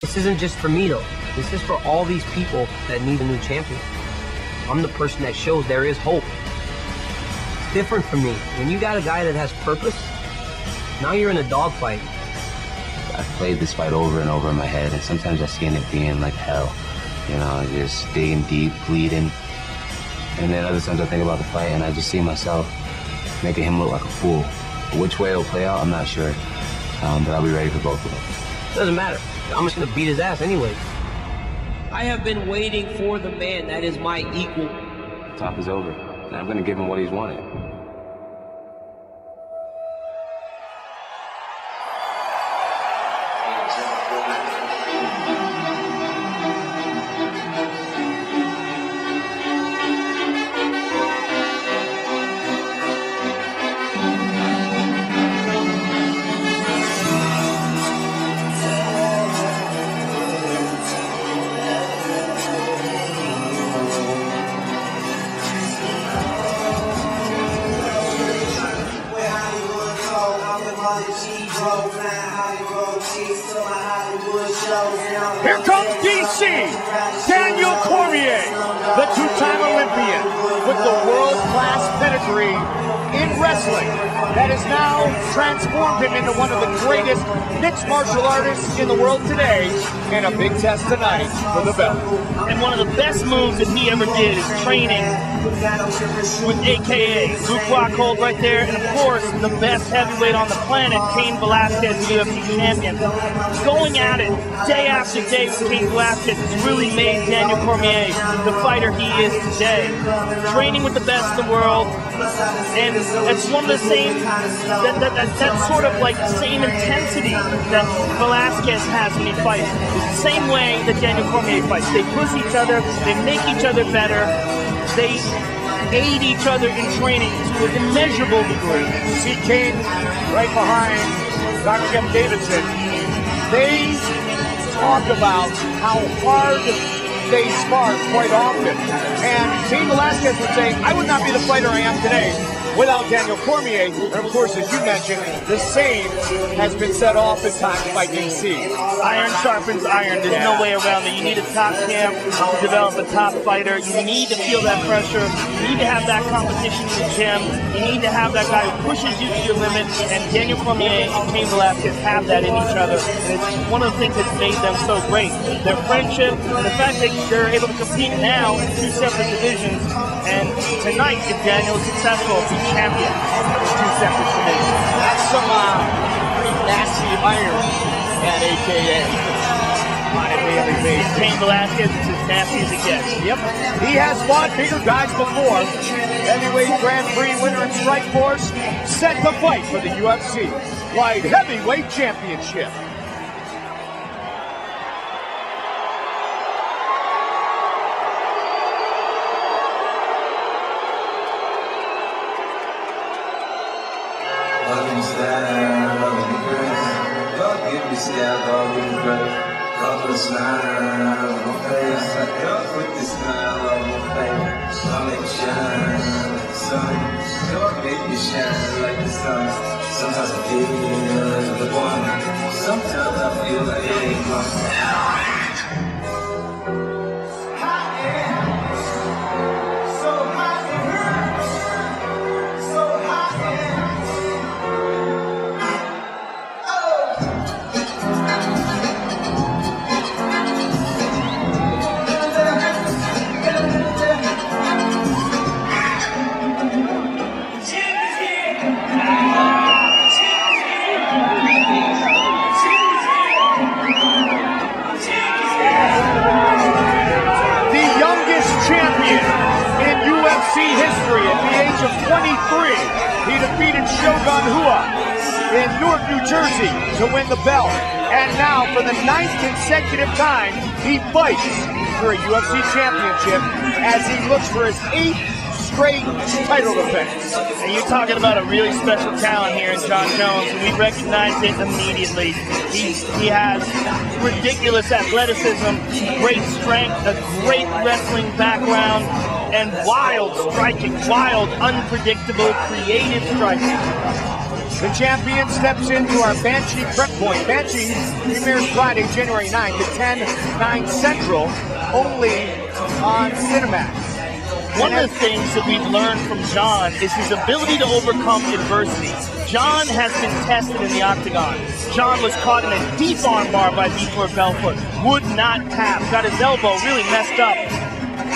This isn't just for me though. This is for all these people that need a new champion. I'm the person that shows there is hope. It's different for me. When you got a guy that has purpose, now you're in a dogfight. I've played this fight over and over in my head, and sometimes I see it being like hell. You know, just digging deep, bleeding. And then other times I think about the fight and I just see myself making him look like a fool. Which way it'll play out, I'm not sure. But I'll be ready for both of them. Doesn't matter. I'm just gonna beat his ass anyway. I have been waiting for the man that is my equal. Top is over, and I'm gonna give him what he's wanted. Here comes DC, Daniel Cormier, the two-time Olympian with the world-class pedigree in wrestling that has now transformed him into one of the greatest mixed martial artists in the world today, and a big test tonight for the belt. And one of the best moves that he ever did is training with AKA Luke Rockhold right there, and of course the best heavyweight on the planet, Cain Velasquez, UFC champion. Going at it day after day with Cain Velasquez has really made Daniel Cormier the fighter he is today. Training with the best in the world, and it's one of the same, that's sort of like the same intensity that Velasquez has when he fights. It's the same way that Daniel Cormier fights. They push each other, they make each other better, they aid each other in training to an immeasurable degree. See Cain right behind Dr. Jeff Davidson. They talk about how hard they spar quite often. And Cain Velasquez would say, I would not be the fighter I am today without Daniel Cormier. And of course, as you mentioned, the same has been said oftentimes by DC. Iron sharpens iron. There's no way around it. You need a top camp to develop a top fighter. You need to feel that pressure. You need to have that competition in the gym. You need to have that guy who pushes you to your limit. And Daniel Cormier and Cain Velasquez have that in each other. And it's one of the things that's made them so great. Their friendship, and the fact that they're able to compete now in two separate divisions. And tonight, if Daniel is successful, he's champion in two separate divisions. That's some nasty iron at AKA on a daily basis. Cain Velasquez is as nasty as it gets. Yep. He has fought bigger guys before. Heavyweight Grand Prix winner in Strikeforce, set to fight for the UFC Light Heavyweight Championship. Give me style, love me grace. God give me style, God give me grace. God put a smile on my face. God put this smile on my face. God make me shine like the sun. God make me shine like the sun. Sometimes I feel like the one. Sometimes I feel like it ain't my history at the age of 23. He defeated Shogun Rua in Newark, New Jersey to win the belt. And now, for the 9th consecutive time, he fights for a UFC championship as he looks for his 8th straight title defense. And you're talking about a really special talent here in Jon Jones, and we recognized it immediately. He has ridiculous athleticism, great strength, a great wrestling background, and wild striking, wild, unpredictable, creative striking. The champion steps into our Banshee prep point. Banshee premieres Friday, January 9th at 10, 9 Central, only on Cinemax. One of the things that we've learned from John is his ability to overcome adversity. John has been tested in the octagon. John was caught in a deep armbar by Vitor Belfort. Would not tap. Got his elbow really messed up.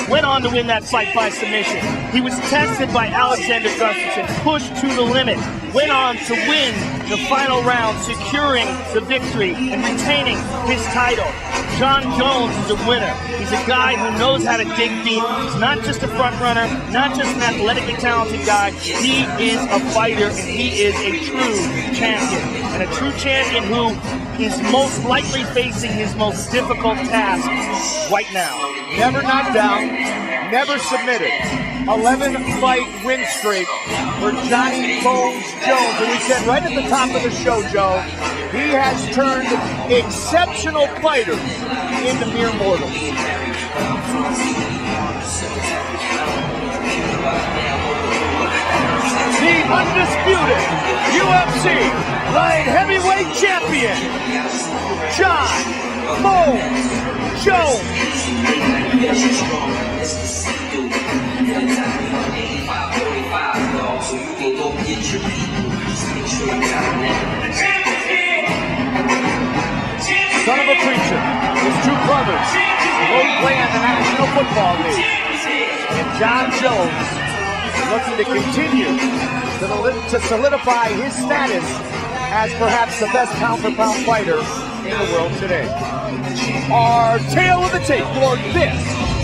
Went on to win that fight by submission. He was tested by Alexander Gustafsson, pushed to the limit. Went on to win the final round, securing the victory and retaining his title. John Jones is a winner. He's a guy who knows how to dig deep. He's not just a front runner, not just an athletically talented guy. He is a fighter, and he is a true champion. And a true champion who is most likely facing his most difficult task right now. Never knocked down, never submitted. 11-fight win streak for Johnny Bones Jones. And we said right at the top of the show, Joe, he has turned exceptional fighters into mere mortals. The undisputed UFC light heavyweight champion, John Bones Jones. Son of a preacher, his two brothers both play on the National Football League. And John Jones looking to continue to solidify his status as perhaps the best pound-for-pound fighter in the world today. Our tale of the tape for this,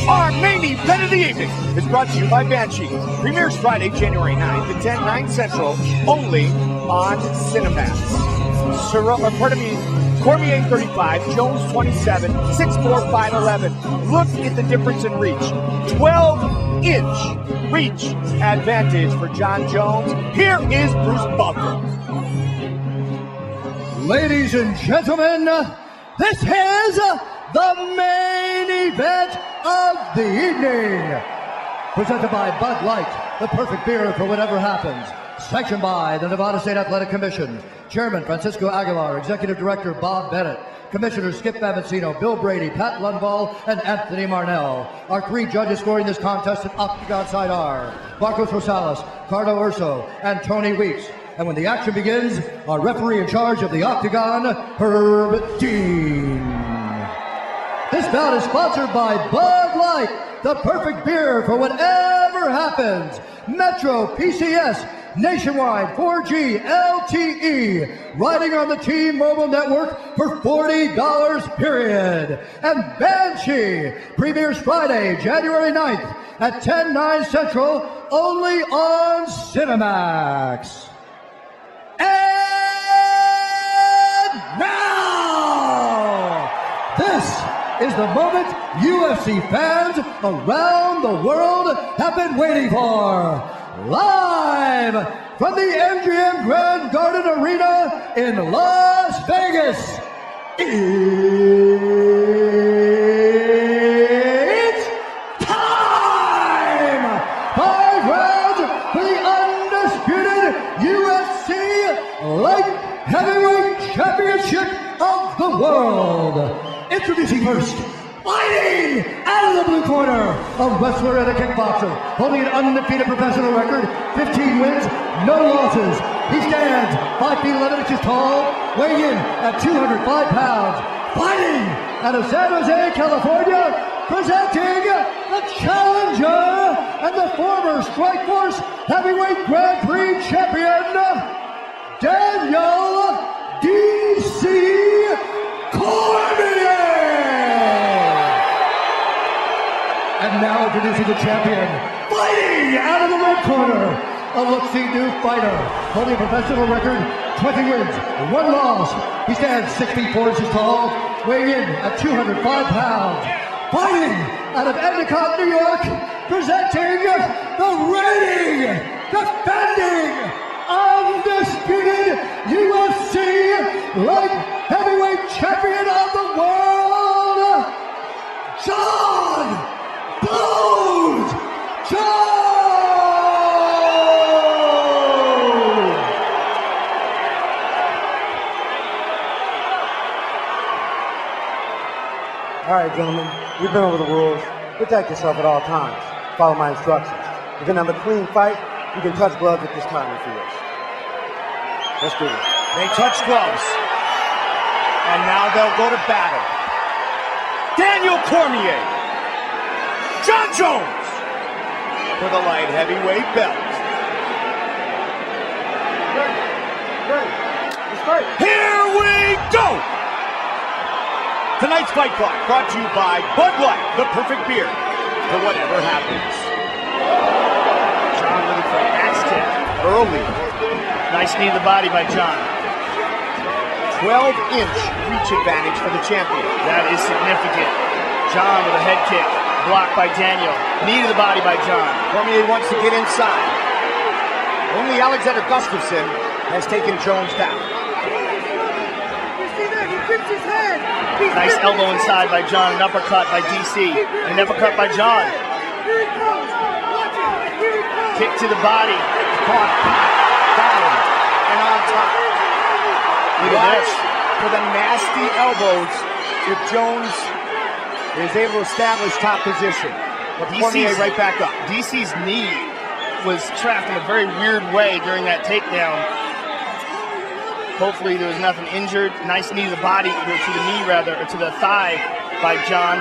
our main event of the evening, is brought to you by Banshee. Premieres Friday, January 9th at 10, 9 Central, only on Cinemax. Cormier 35, Jones 27, 6'4", 5'11". Look at the difference in reach. 12-inch reach advantage for John Jones. Here is Bruce Buffer. Ladies and gentlemen, this is the main event of the evening. Presented by Bud Light, the perfect beer for whatever happens. Sanctioned by the Nevada State Athletic Commission. Chairman Francisco Aguilar, Executive Director Bob Bennett, Commissioners Skip Avancino, Bill Brady, Pat Lundvall, and Anthony Marnell. Our three judges scoring this contest at Octagon Side are Marcos Rosales, Carlo Urso, and Tony Weeks. And when the action begins, our referee in charge of the Octagon, Herb Dean. This bout is sponsored by Bud Light, the perfect beer for whatever happens. Metro PCS, Nationwide 4G LTE, riding on the T-Mobile network for $40 period. And Banshee premieres Friday, January 9th at 10, 9 Central, only on Cinemax. And now, this is the moment UFC fans around the world have been waiting for. Live from the MGM Grand Garden Arena in Las Vegas, it's time! 5 rounds for the undisputed UFC Light Heavyweight Championship of the world. Introducing first, fighting out of the blue corner, a wrestler and a kickboxer, holding an undefeated professional record, 15 wins, no losses. He stands 5 feet 11 inches tall, weighing in at 205 pounds. Fighting out of San Jose, California, presenting the challenger and the former Strikeforce Heavyweight Grand Prix champion, Daniel D.C. Cormier. And now introducing the champion, fighting out of the red corner, a look-see new fighter, holding a professional record, 20 wins, 1 loss. He stands 6 feet 4 inches tall, weighing in at 205 pounds. Fighting out of Endicott, New York, presenting the reigning, defending, undisputed UFC Light Heavyweight Champion of the world, John Bones Jones! All right, gentlemen, we've been over the rules. Protect yourself at all times. Follow my instructions. We're gonna have a clean fight. You can touch gloves at this time if you wish. Let's do this. They touch gloves. And now they'll go to battle. Daniel Cormier. John Jones for the light heavyweight belt. Here we go! Tonight's Fight Clock brought to you by Bud Light, the perfect beer for whatever happens. John looking for an axe kick. Early. Nice knee to the body by John. 12-inch reach advantage for the champion. That is significant. John with a head kick. Blocked by Daniel. Knee to the body by John. Cormier wants to get inside. Only Alexander Gustafsson has taken Jones down. Nice elbow inside by John. An uppercut by DC. An uppercut by John. Kick to the body. Caught down and on top. Look at Watch this. for the nasty elbows if Jones is able to establish top position. But Cormier right back up. DC's knee was trapped in a very weird way during that takedown. Hopefully there was nothing injured. Nice knee to the body, or to the knee rather, or to the thigh by John.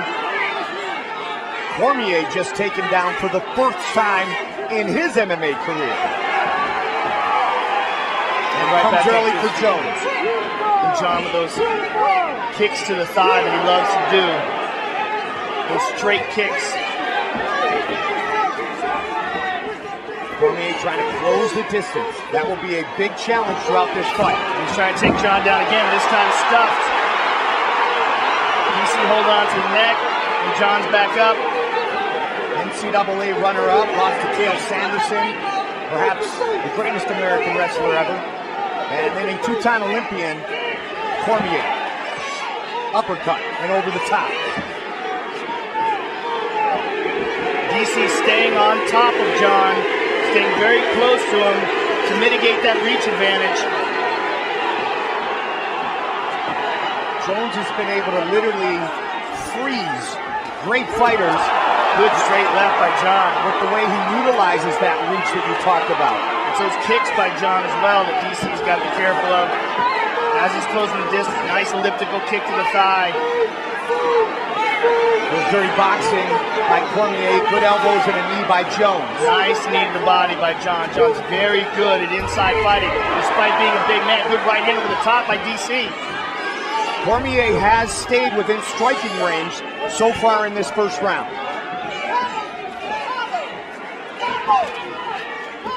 Cormier just taken down for the first time in his MMA career. And right Comes back early up for to Jones. And John with those kicks to the thigh that he loves to do. Those straight kicks. Cormier trying to close the distance. That will be a big challenge throughout this fight. He's trying to take John down again, this time stuffed. DC hold on to the neck, and John's back up. NCAA runner-up, lost to Cael Sanderson, perhaps the greatest American wrestler ever. And then a two-time Olympian, Cormier. Uppercut and over the top. DC staying on top of John, staying very close to him to mitigate that reach advantage. Jones has been able to literally freeze great fighters. Good straight left by John. With the way he utilizes that reach that you talked about. It's those kicks by John as well that DC's got to be careful of. As he's closing the distance, nice elliptical kick to the thigh. Little dirty boxing by Cormier, good elbows and a knee by Jones. Nice knee to the body by John. John's very good at inside fighting, despite being a big man. Good right hand over the top by DC. Cormier has stayed within striking range so far in this first round.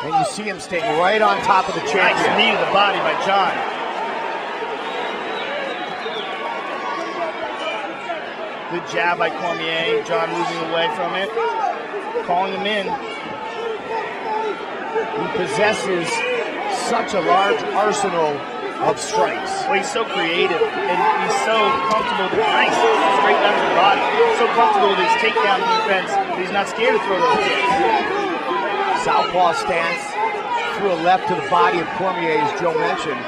And you see him staying right on top of the champion. Nice knee to the body by John. Good jab by Cormier. John moving away from it. Calling him in. He possesses such a large arsenal of strikes. Well, he's so creative, and he's so comfortable with nice straight left to the body. So comfortable with his takedown defense that he's not scared to throw those kicks. Southpaw stance, through a left to the body of Cormier, as Joe mentioned.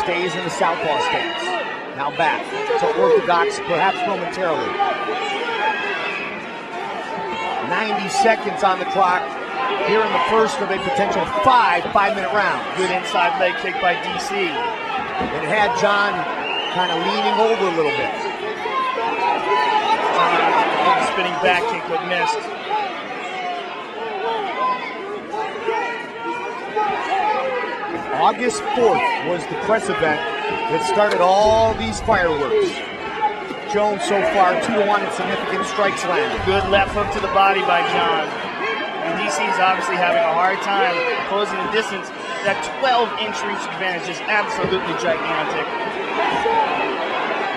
Stays in the southpaw stance. Now back to orthodox, perhaps momentarily. 90 seconds on the clock here in the first of a potential five-minute round. Good inside leg kick by DC. It had John kind of leaning over a little bit. Spinning back kick but missed. August 4th was the press event that started all these fireworks. Jones so far 2-1 in significant strikes landed. Good left hook to the body by John. And DC's obviously having a hard time closing the distance. That 12-inch reach advantage is absolutely gigantic.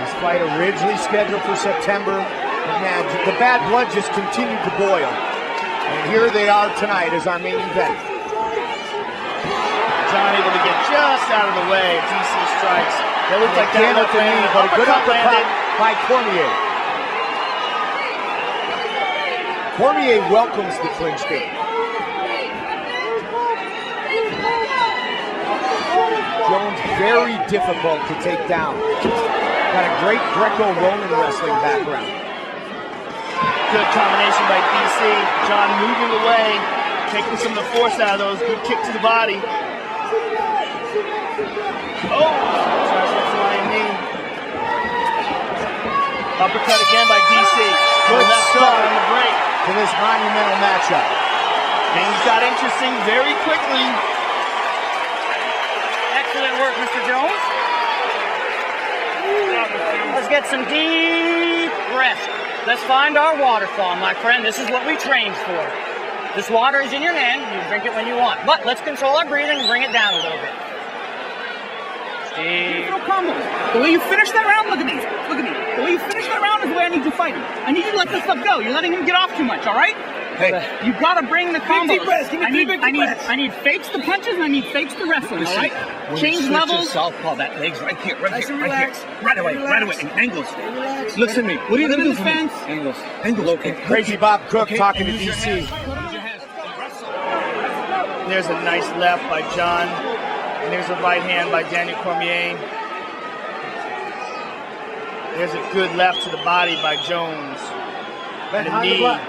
This fight originally scheduled for September. But man, the bad blood just continued to boil. And here they are tonight as our main event. John able to get just out of the way of DC strikes. That looked like that left landed, but a good uppercut landed by Cormier. Cormier welcomes the clinch game. Jones very difficult to take down. Got a great Greco-Roman wrestling background. Good combination by DC. John moving away, taking some of the force out of those. Good kick to the body. Oh! Tries to flying knee. Uppercut again by DC. Good left start on the break. to this monumental matchup. Things got interesting very quickly. Excellent work, Mr. Jones. Let's get some deep rest. Let's find our waterfall, my friend. This is what we trained for. This water is in your hand. You drink it when you want. But let's control our breathing and bring it down a little bit. Steve. Little combos. The way you finish that round, look at me. Look at me. The way you finish that round is the way I need you fighting. I need you to let this stuff go. You're letting him get off too much, all right? Hey, You gotta bring the combos. deep breaths. Give me three big I breaths. need fakes to punches and I need fakes to wrestling, all right? When Change you switch to levels. southpaw, that leg's right here, right Nice here, and right relaxed. here. Right away, Relax. right away. And angles. Relax. Looks at me. What are you Let gonna him do for me? defense. Angles. Angles. Okay. Crazy Bob Cook Okay. talking to Use your DC. hands. Use your hands. There's a nice left by John. And there's a right hand by Daniel Cormier. There's a good left to the body by Jones. And a Behind the knee block.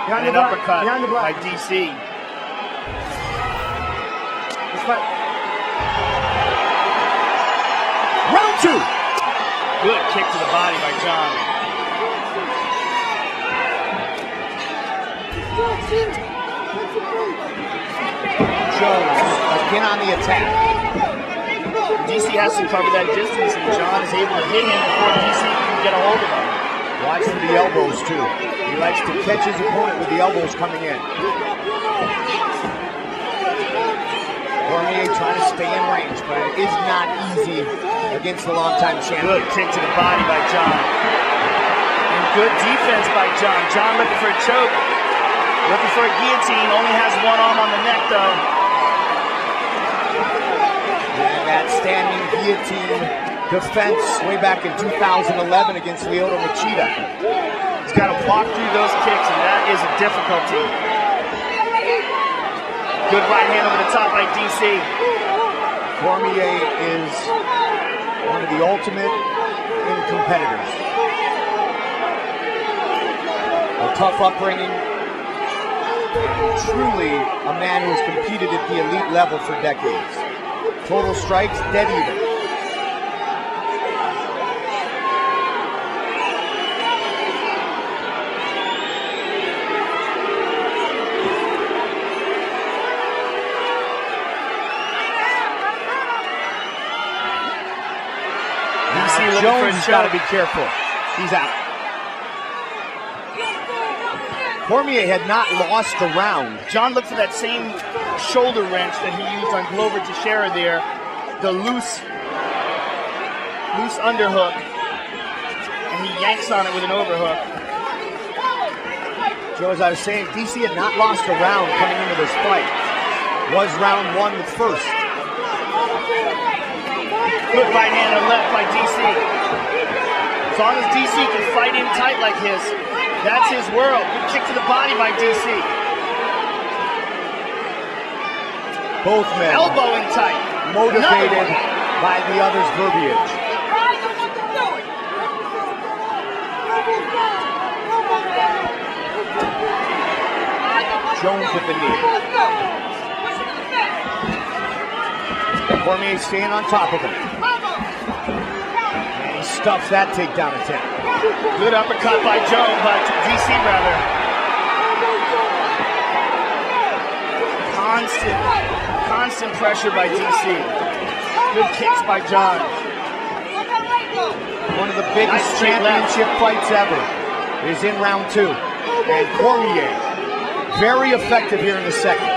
Behind and the an block. uppercut Behind the block. by DC. Let's fight. Round two. Good kick to the body by John. Jones again on the attack. DC has to cover that distance, and John is able to hit him before DC can get a hold of him. Watch for the elbows too. He likes to catch his opponent with the elbows coming in. Cormier trying to stay in range, but it is not easy against the longtime champion. Good kick to the body by John. And good defense by John. John looking for a choke. Looking for a guillotine. Only has one arm on the neck, though. And that standing guillotine defense way back in 2011 against Lyoto Machida. He's got to block through those kicks, and that is a difficulty. Good right hand over the top by DC. Cormier is one of the ultimate in competitors. A tough upbringing. Truly a man who has competed at the elite level for decades. Total strikes, dead even. Jones got to be careful. He's out. Cormier had not lost a round. John looked for that same shoulder wrench that he used on Glover Teixeira there. The loose underhook. And he yanks on it with an overhook. Joe, as I was saying, DC had not lost a round coming into this fight. Was round one the first. Good right hand and left by DC. As long as DC can fight in tight like his, that's his world. Good kick to the body by DC. Both men Elbow in tight. motivated by the other's verbiage. Jones with the knee. Cormier staying on top of him. And he stuffs that takedown attempt. Good uppercut by Jones, by DC rather. Constant pressure by DC. Good kicks by John. One of the biggest championship fights ever is in round two. And Cormier, very effective here in the second.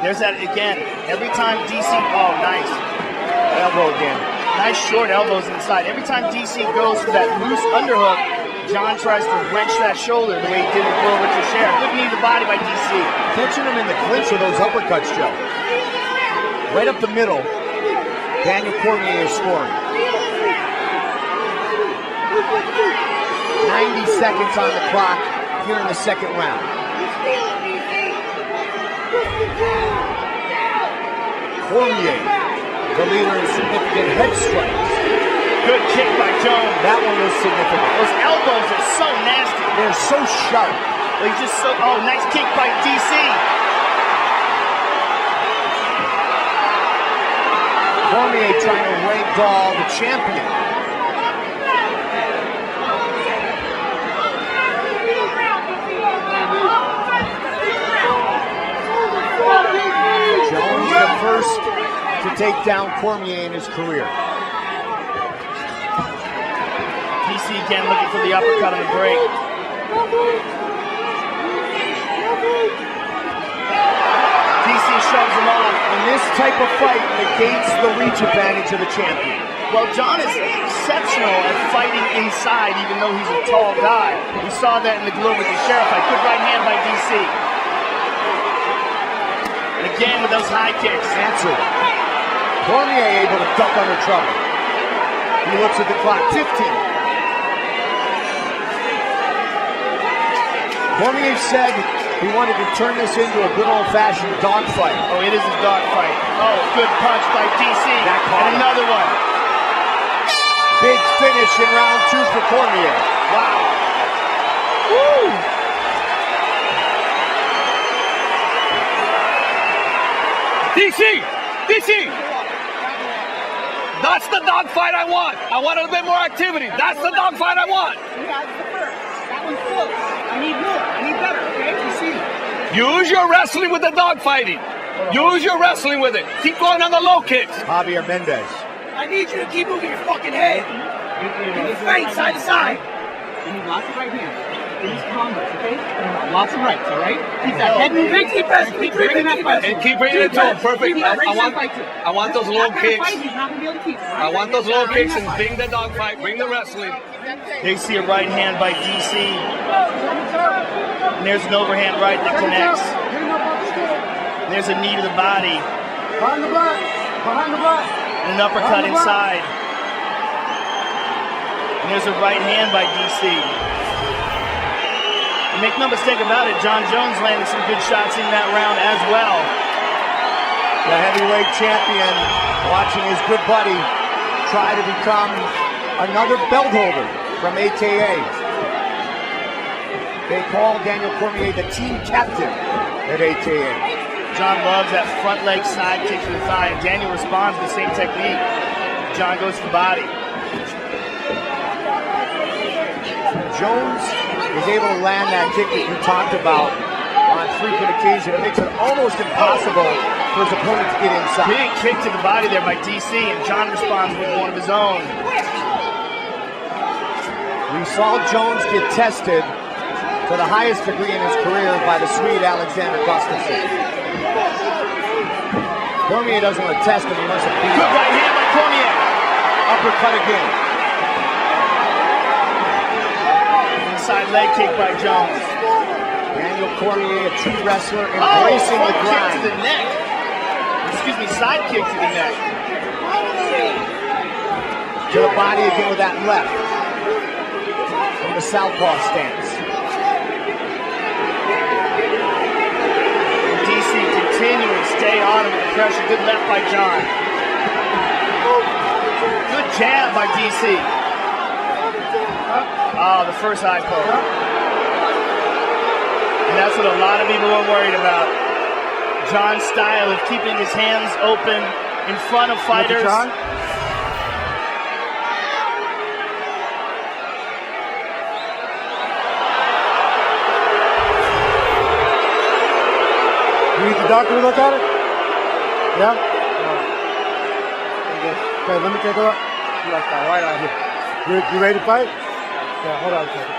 There's that again. Every time DC, oh nice. Elbow again. Nice short elbows inside. Every time DC goes for that loose underhook, John tries to wrench that shoulder the way he did with Glover Teixeira. Good knee to the body by DC. Catching him in the clinch of those uppercuts, Joe. Right up the middle, Daniel Cormier is scoring. 90 seconds on the clock here in the second round. Cormier, the leader in significant head strikes. Good kick by Jones. That one was significant. Those elbows are so nasty. They're so sharp. He's just so, oh, nice kick by DC. Cormier trying to ragdoll the champion. Jones the first to take down Cormier in his career. DC again looking for the uppercut on the break. DC shoves him off. And this type of fight negates the reach advantage of the champion. Well, John is exceptional at fighting inside, even though he's a tall guy. We saw that in the Glover with the Sheriff fight. Good right hand by DC. And again with those high kicks. Answered. Cormier able to duck under trouble. He looks at the clock. 15. Cormier said he wanted to turn this into a good old-fashioned dogfight. Oh, it is a dogfight. Oh, good punch by DC. And another one. Big finish in round 2 for Cormier. Wow. Woo! DC! That's the dogfight I want. I want a little bit more activity. That's the dogfight I want. Yeah, that's the first. That one's close. I need more. I need better, okay? You see. Use your wrestling with the dogfighting. Use your wrestling with it. Keep going on the low kicks. Javier Mendez. I need you to keep moving your fucking head. Keep it straight, side to side. You need lots of right hands. In these combos, okay? Lots of rights, all right? Keep that head moving. Keep bringing that fight. And keep bringing it to him. Perfect. I want those low kicks. I want those low kicks and bring the dogfight. Bring the wrestling. They see a right hand by DC. And there's an overhand right that connects. And there's a knee to the body. Behind the back. Behind the back. And an uppercut inside. And there's a right hand by DC. And make no mistake about it, John Jones landed some good shots in that round as well. The heavyweight champion watching his good buddy try to become another belt holder from AKA. They call Daniel Cormier the team captain at AKA. John loves that front leg side kick to the thigh, and Daniel responds with the same technique. John goes for the body. Jones is able to land that kick that you talked about on frequent occasion. It makes it almost impossible for his opponent to get inside. Big kick to the body there by DC, and John responds with one of his own. We saw Jones get tested to the highest degree in his career by the Swede Alexander Gustafsson. Cormier doesn't want to test him, he wants to beat him. Good right hand by Cormier. Uppercut again. Inside leg kick by Jones. Daniel Cormier, a true wrestler, embracing the grind. Kick to the neck. Excuse me, side kick to the neck. To the body again with that left. From the southpaw stance. DC continuing to stay on him with the pressure. Good left by John. Good jab by DC. Oh, the first eye poke. And that's what a lot of people were worried about. John's style of keeping his hands open in front of fighters. John? You need the doctor to look at it? Yeah? Okay, let me take a look. Right out here. You ready to fight? Yeah, hold on a second.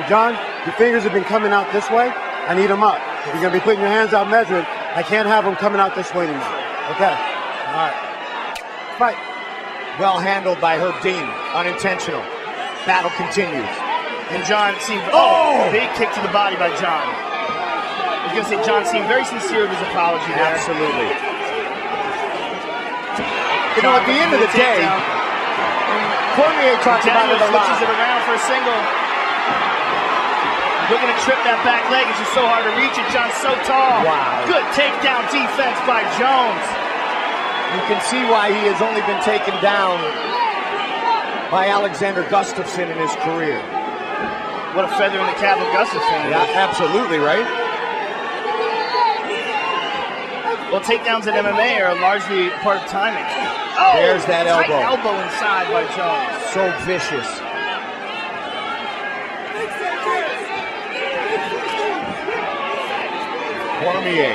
John, your fingers have been coming out this way. I need them up. If you're going to be putting your hands out measuring, I can't have them coming out this way anymore. Okay? All right. Fight. Well handled by Herb Dean. Unintentional. Battle continues. And John seemed, big kick to the body by John. I was going to say John seemed very sincere with his apology there. Absolutely. You know, at the end of the day, Cormier talked about it a lot. Switches it around for a single. Looking to trip that back leg. It's just so hard to reach it. John's so tall. Wow. Good takedown defense by Jones. You can see why he has only been taken down by Alexander Gustafsson in his career. What a feather in the cap of Gustafsson. Yeah, absolutely, right? Well, takedowns in MMA are largely part of timing. Oh, there's that elbow. Tight elbow inside by Jones. So vicious. Cormier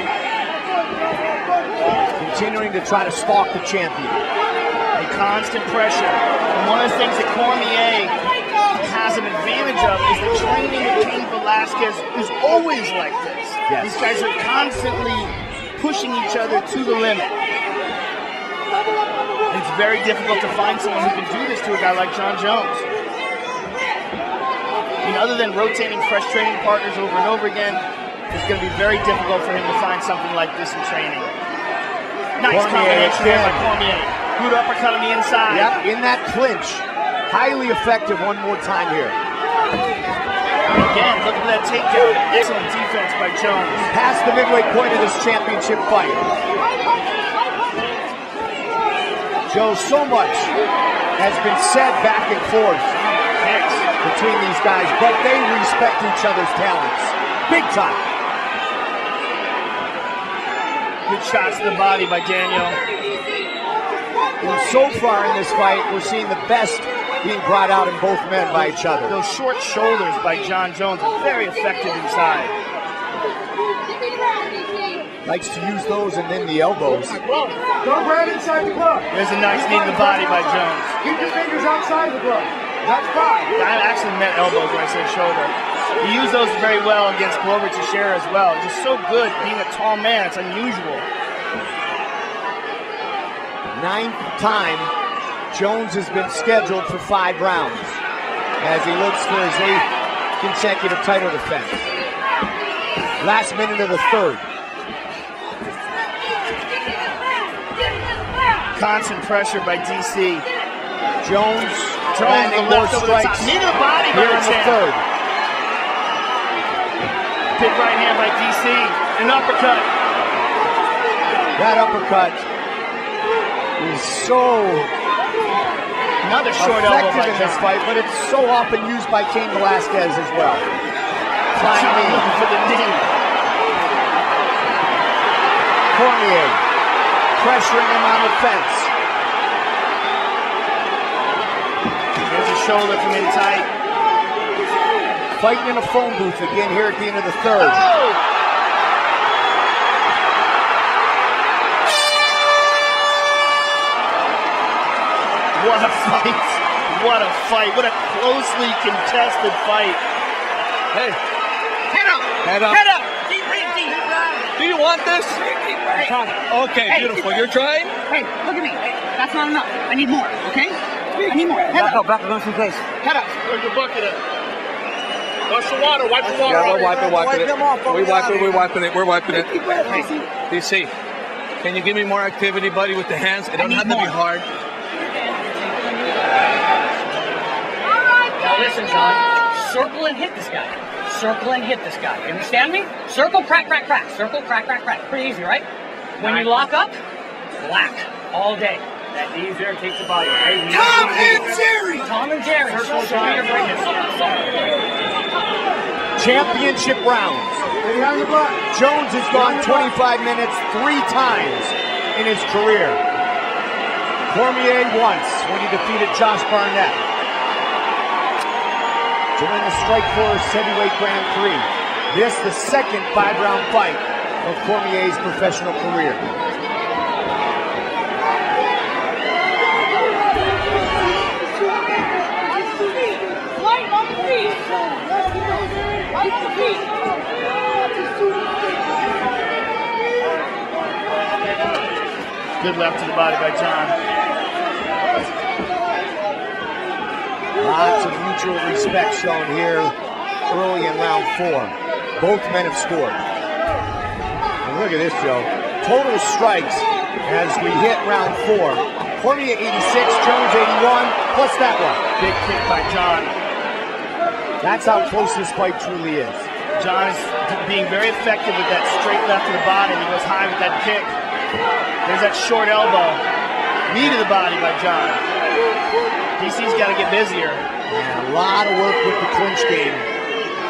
continuing to try to stalk the champion. And constant pressure. And one of the things that Cormier has an advantage of is the training of Cain Velasquez is always like this. Yes. These guys are constantly pushing each other to the limit. It's very difficult to find someone who can do this to a guy like Jon Jones. I mean, other than rotating fresh training partners over and over again, it's going to be very difficult for him to find something like this in training. Nice combination here by Cormier. Good uppercut on the inside. Yep, in that clinch. Highly effective one more time here. Again, look at that takedown. Excellent defense by Jones. Past the midway point of this championship fight. Joe, so much has been said back and forth between these guys, but they respect each other's talents. Big time. Good shots to the body by Daniel. And so far in this fight, we're seeing the best being brought out in both men by each other. Those short shoulders by Jon Jones are very effective inside. Likes to use those and then the elbows. Go right inside the glove. There's a nice knee to the body by Jones. Keep your fingers outside the glove. That's fine. I actually meant elbows when I said shoulder. He used those very well against Glover Teixeira as well. Just so good being a tall man. It's unusual. 9th time Jones has been scheduled for 5 rounds as he looks for his 8th consecutive title defense. Last minute of the 3rd. Constant pressure by DC. Jones the landing more left over the top. strikes Knee to the body by here in the 3rd. Big right hand by DC. An uppercut. That uppercut is so another short elbow effective in this fight, but it's so often used by Cain Velasquez as well. Flying knee. Looking for the knee. Cormier pressuring him on the fence. There's a shoulder from in tight. Fighting in a phone booth again here at the end of the 3rd. Oh! What a fight. What a fight. What a closely contested fight. Hey. Head up. Head up. Head up. Deep breath, deep. Do you want this? Okay, Hey. beautiful. You're trying? Hey, look at me. That's not enough. I need more, okay? I need more. Head up. Back up, some place. Head up. Where's your bucket at? Wash the water. Wipe the water Yeah, off. we're wiping it. We're wiping it. We're wiping it. Deep breath, DC. DC, can you give me more activity, buddy, with the hands? It don't need have to be more. hard. Now listen, John. Circle and hit this guy. Circle and hit this guy. You understand me? Circle, crack, crack, crack. Circle, crack, crack, crack. Pretty easy, right? When you lock up, whack all day. That knees there takes the body, right? Tom and Jerry. Tom and Jerry. Circle, show me your greatness. Championship rounds. Jones has gone 25 minutes 3 times in his career. Cormier once when he defeated Josh Barnett. During the Strikeforce Heavyweight Grand Prix. This the second 5-round fight of Cormier's professional career. Good left to the body by John. Lots of mutual respect shown here early in round 4. Both men have scored. And look at this, Joe. Total strikes as we hit round 4. Cormier 86, Jones 81, plus that one. Big kick by John. That's how close this fight truly is. John is being very effective with that straight left to the body. He goes high with that kick. There's that short elbow. Knee to the body by John. DC's got to get busier. And a lot of work with the clinch game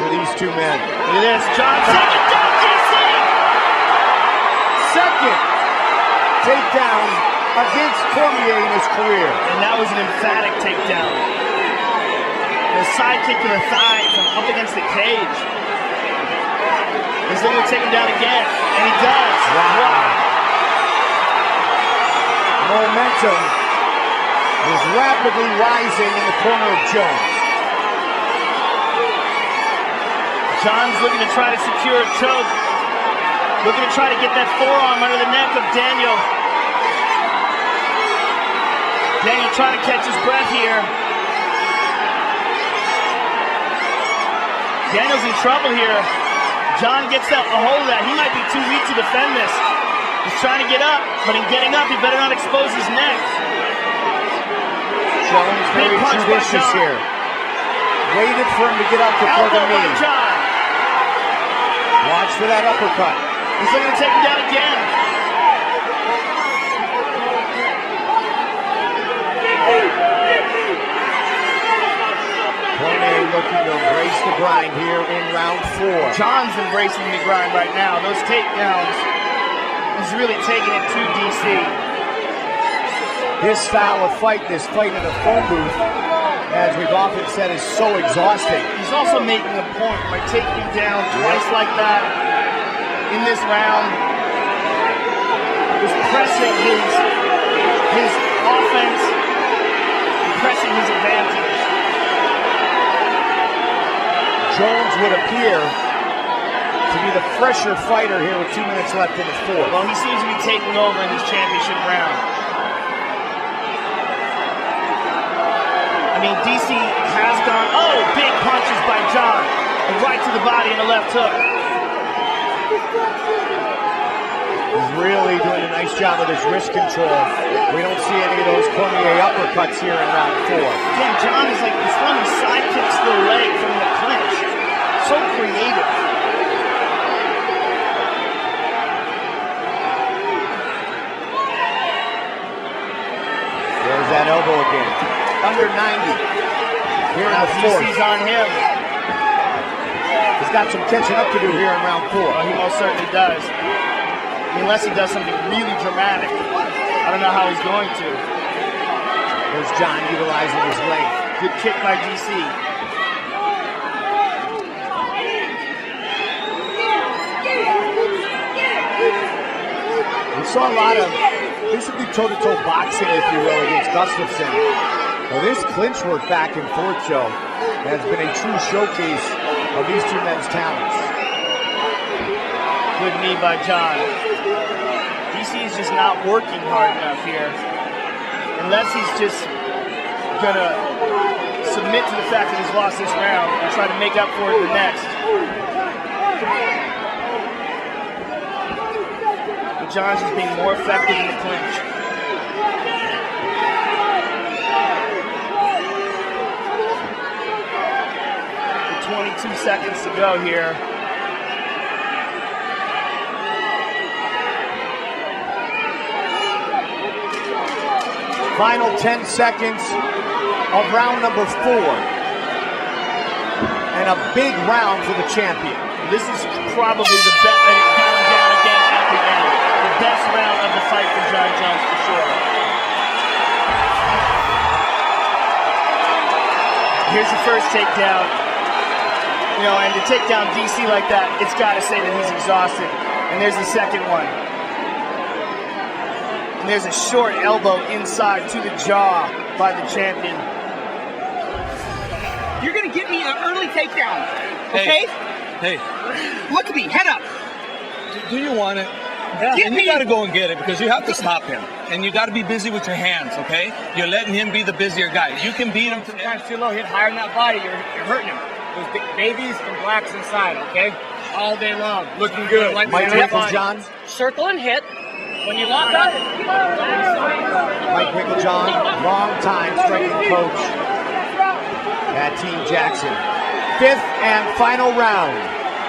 for these two men. Look at this. John taking down DC! Second takedown against Cormier in his career. And that was an emphatic takedown. The side kick to the thigh from up against the cage. He's looking to take him down again, and he does. Wow. Momentum is rapidly rising in the corner of Jones. John's looking to try to secure a choke. Looking to try to get that forearm under the neck of Daniel. Daniel trying to catch his breath here. Daniel's in trouble here. John gets a hold of that. He might be too weak to defend this. He's trying to get up, but in getting up, he better not expose his neck. Jones very judicious here. Waited for him to get up before the knee. John. Watch for that uppercut. He's looking to take him down again. Cormier looking to embrace the grind here in round 4. John's embracing the grind right now. Those takedowns, he's really taking it to DC. This style of fight, this fight in a phone booth, as we've often said, is so exhausting. He's also making a point by taking him down twice like that in this round. He's pressing his offense, pressing his advantage. Jones would appear to be the fresher fighter here with 2 minutes left in the 4th. Well, he seems to be taking over in this championship round. I mean, DC has gone, big punches by John. A right to the body and a left hook. He's really doing a nice job with his wrist control. We don't see any of those Cormier uppercuts here in round 4. Again, John is like, he's throwing side kicks to the leg from the clinch. So creative. There's that elbow again. Under 90. Here in the 4th. DC's on him. He's got some catching up to do here in round 4. Well, he most certainly does. Unless he does something really dramatic. I don't know how he's going to. There's John utilizing his length. Good kick by DC. We saw a lot of basically toe-to-toe boxing, if you will, against Gustafsson. Well, this clinch work back and forth, Joe, has been a true showcase of these two men's talents. Good knee by John. DC is just not working hard enough here. Unless he's just gonna submit to the fact that he's lost this round and try to make up for it in the next. But John's just being more effective in the clinch. With 22 seconds to go here. Final 10 seconds of round number 4. And a big round for the champion. This is probably the best, going down again at the end. The best round of the fight for John Jones for sure. Here's the first takedown. You know, and to take down DC like that, it's got to say that he's exhausted. And there's the second one. And there's a short elbow inside to the jaw by the champion. You're going to give me an early takedown, okay? Hey. Look at me, head up. Do you want it? Yeah. And you got to go and get it because you have to stop him. And you got to be busy with your hands, okay? You're letting him be the busier guy. You can beat him. Sometimes too low, hit higher in that body, you're hurting him. Those babies and blacks inside, okay? All day long. Looking good. Like Mike Winklejohn. Circle and hit. When you lock up. Mike Winklejohn, long time striking coach at Team Jackson. 5th and final round.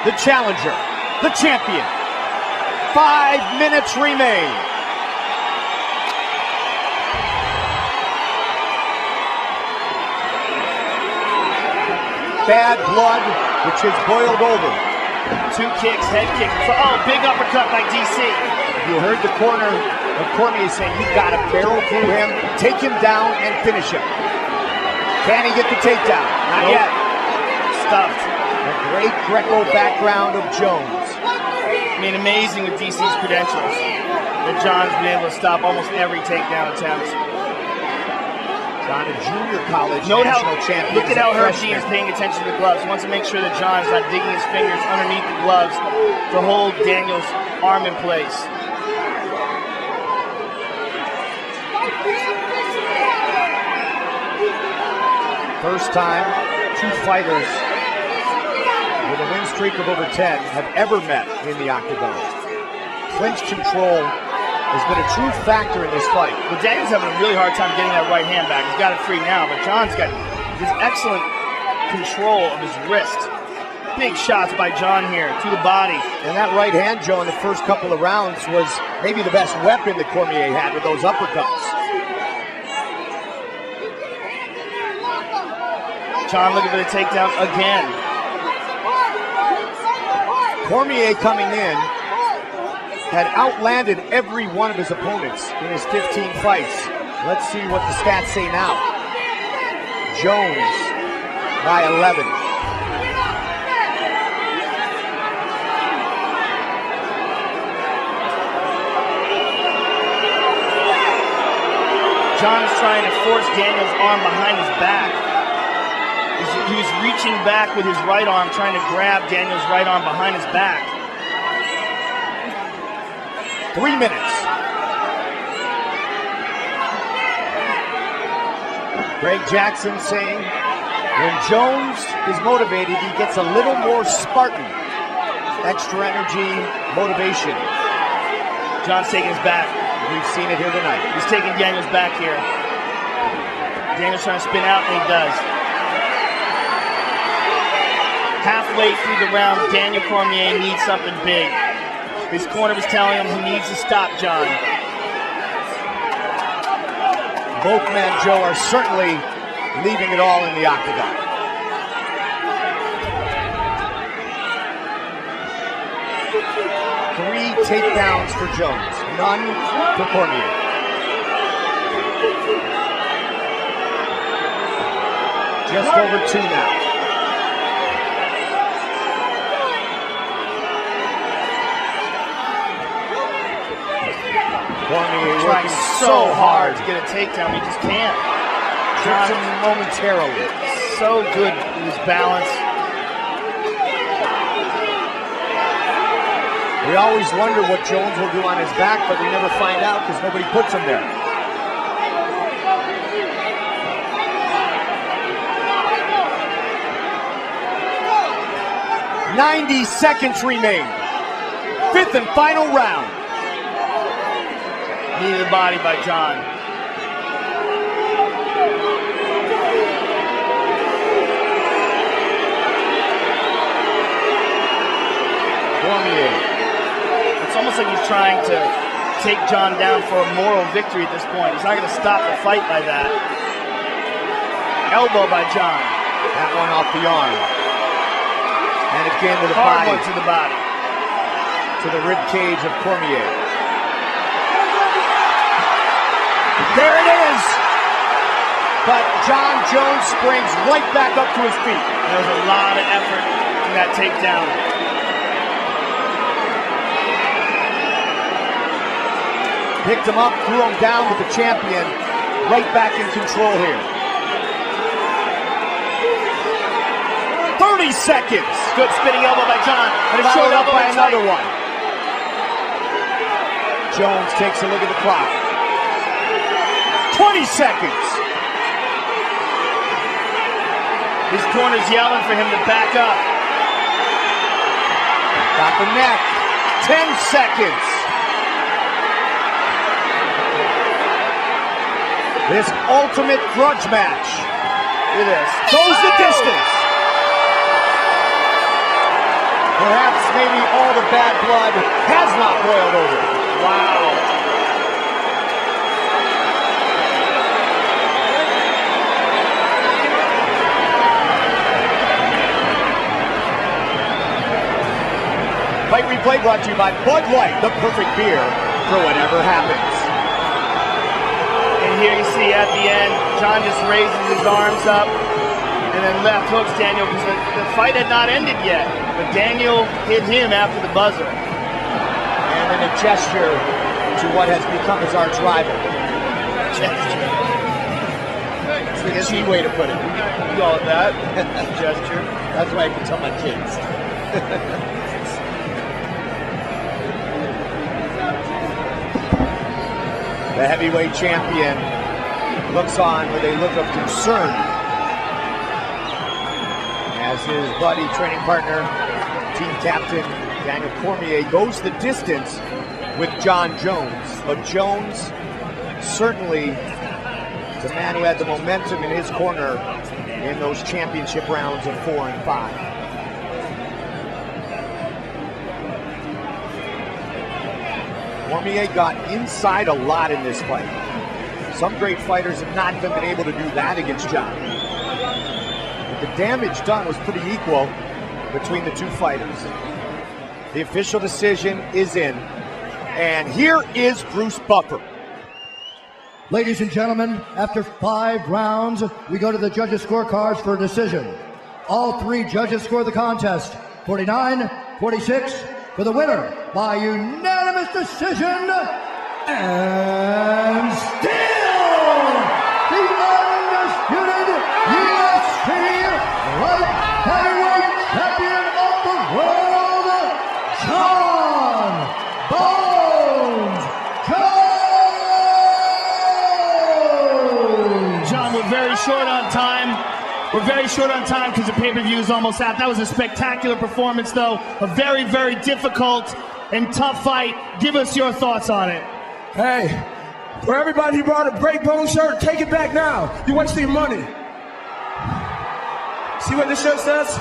The challenger, the champion. 5 minutes remain. bad blood, which has boiled over. 2 kicks, head kick. Oh, big uppercut by DC. You heard the corner of Cormier saying you've got to barrel through him, take him down, and finish him. Can he get the takedown? Not yet. Stuffed. A great Greco background of Jones. I mean, amazing with DC's credentials. That John's been able to stop almost every takedown attempt. John, a junior college Note national champion. Look at how Hershey is paying attention to the gloves. He wants to make sure that John is not digging his fingers underneath the gloves to hold Daniel's arm in place. First time 2 fighters with a win streak of over 10 have ever met in the octagon. Clinch control has been a true factor in this fight. Well, Daniel's having a really hard time getting that right hand back. He's got it free now, but John's got this excellent control of his wrist. Big shots by John here to the body. And that right hand, Joe, in the first couple of rounds was maybe the best weapon that Cormier had with those uppercuts. John looking for the takedown again. Cormier coming in had outlanded every one of his opponents in his 15 fights. Let's see what the stats say now. Jones by 11. John is trying to force Daniel's arm behind his back. He was reaching back with his right arm, trying to grab Daniel's right arm behind his back. 3 minutes. Greg Jackson saying, when Jones is motivated, he gets a little more Spartan. Extra energy, motivation. John's taking his back. We've seen it here tonight. He's taking Daniel's back here. Daniel's trying to spin out, and he does. Halfway through the round, Daniel Cormier needs something big. His corner was telling him he needs to stop John. Both men, Joe, are certainly leaving it all in the octagon. Three takedowns for Jones, none for Cormier. Just over 2 now. Cormier trying so hard to get a takedown, he just can't. Trips him momentarily. So good with his balance. We always wonder what Jones will do on his back, but we never find out because nobody puts him there. "90 seconds remain. 5th and final round." Knee to the body by John. Cormier. It's almost like he's trying to take John down for a moral victory at this point. He's not going to stop the fight by that. Elbow by John. That one off the arm. And again to the Hard body. one to the body. To the rib cage of Cormier. There it is! But John Jones springs right back up to his feet. There was a lot of effort in that takedown. Picked him up, threw him down with the champion. Right back in control here. 30 seconds! Good spinning elbow by John. And a short Followed up elbow by another tight. one. Jones takes a look at the clock. 20 seconds! His corner's yelling for him to back up. Got the neck. 10 seconds. This ultimate grudge match. Look at this. Goes the distance. Perhaps maybe all the bad blood has not boiled over. Wow. Fight replay brought to you by Bud Light, the perfect beer for whatever happens. And here you see at the end, John just raises his arms up and then left hooks Daniel because the fight had not ended yet. But Daniel hit him after the buzzer. And then a gesture to what has become his arch rival. That's the easy way to put it. You call it that? Gesture. That's what I can tell my kids. The heavyweight champion looks on with a look of concern as his buddy, training partner, team captain Daniel Cormier goes the distance with John Jones. But Jones, certainly the man who had the momentum in his corner in those championship rounds of 4 and 5. Cormier got inside a lot in this fight. Some great fighters have not been able to do that against John. But the damage done was pretty equal between the two fighters. The official decision is in. And here is Bruce Buffer. Ladies and gentlemen, after 5 rounds, we go to the judges' scorecards for a decision. All 3 judges score the contest, 49-46, for the winner by unanimous decision, and still the undisputed UFC light heavyweight champion of the world, John Bones Jones! John, we're very short on time. We're very short on time because the pay-per-view is almost out. That was a spectacular performance, though. A very, very difficult and tough fight. Give us your thoughts on it. Hey, for everybody who bought a Breakbone shirt, take it back now. You wasting your money. See what this shirt says?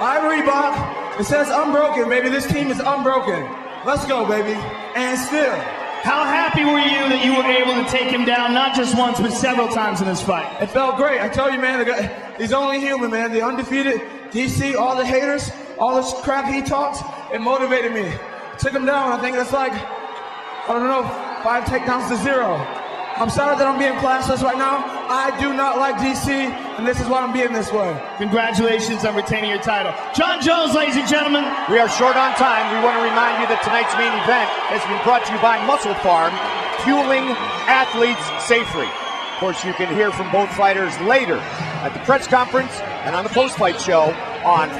I'm Reebok. It says unbroken, baby. This team is unbroken. Let's go, baby. And still. How happy were you that you were able to take him down, not just once, but several times in this fight? It felt great. I tell you, man, he's only human, man. The undefeated DC, all the haters, all this crap he talks, it motivated me. Took him down. I think that's like, I don't know, 5 takedowns to 0. I'm sorry that I'm being classless right now. I do not like DC, and this is why I'm being this way. Congratulations on retaining your title. John Jones, ladies and gentlemen. We are short on time. We want to remind you that tonight's main event has been brought to you by Muscle Farm, fueling athletes safely. Of course, you can hear from both fighters later at the press conference and on the post-fight show on